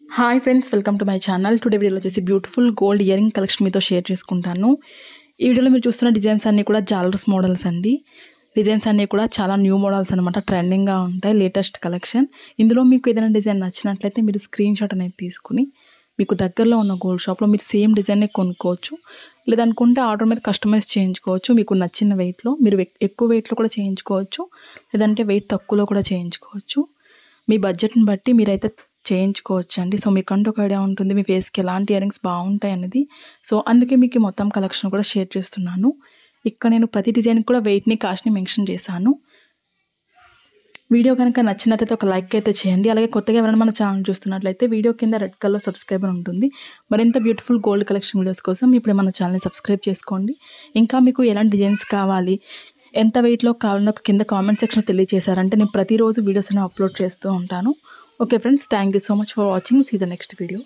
Hi friends, welcome to my channel. Today వీడియోలో వచ్చేసి beautiful gold earring collection మీతో share చేసుకుంటాను. ఈ వీడియోలో మీరు చూస్తున్న డిజైన్స్ అన్నీ కూడా జాలర్స్ మోడల్స్ అండి. డిజైన్స్ అన్నీ కూడా చాలా న్యూ మోడల్స్ అనమాట, ట్రెండింగ్గా ఉంటాయి, లేటెస్ట్ కలెక్షన్. ఇందులో మీకు ఏదైనా డిజైన్ నచ్చినట్లయితే మీరు స్క్రీన్ షాట్ అనేది తీసుకుని మీకు దగ్గరలో ఉన్న గోల్డ్ షాప్లో మీరు సేమ్ డిజైన్నే కొనుక్కోవచ్చు. లేదనుకుంటే ఆర్డర్ మీద కస్టమైజ్ చేయించుకోవచ్చు. మీకు నచ్చిన వెయిట్లో మీరు ఎక్కువ వెయిట్లో కూడా చేయించుకోవచ్చు, లేదంటే వెయిట్ తక్కువలో కూడా చేయించుకోవచ్చు. మీ బడ్జెట్ని బట్టి మీరైతే చేయించుకోవచ్చండి. సో, మీకంటూ ఒక ఐడియా ఉంటుంది, మీ ఫేస్‌కి ఎలాంటి ఇయరింగ్స్ బాగుంటాయనేది. సో, అందుకే మీకు ఈ మొత్తం కలెక్షన్ కూడా షేర్ చేస్తున్నాను. ఇక్కడ నేను ప్రతి డిజైన్‌కి కూడా వెయిట్‌ని, కాస్ట్‌ని మెన్షన్ చేశాను. వీడియో కనుక నచ్చినట్లయితే ఒక లైక్ అయితే చేయండి. అలాగే కొత్తగా ఎవరైనా మన ఛానల్ చూస్తున్నట్లయితే వీడియో కింద రెడ్ కలర్‌లో సబ్స్క్రైబ్ అని ఉంటుంది. మరింత బ్యూటిఫుల్ గోల్డ్ కలెక్షన్ వీడియోస్ కోసం ఇప్పుడు మన ఛానల్‌ని సబ్స్క్రైబ్ చేసుకోండి. ఇంకా మీకు ఎలాంటి డిజైన్స్ కావాలి, ఎంత వెయిట్‌లో కావాలో నాకు కింద కామెంట్ సెక్షన్‌లో తెలియజేశారంటే నేను ప్రతిరోజు వీడియోస్‌ని అప్లోడ్ చేస్తూ ఉంటాను. Okay friends, thank you so much for watching. See the next video.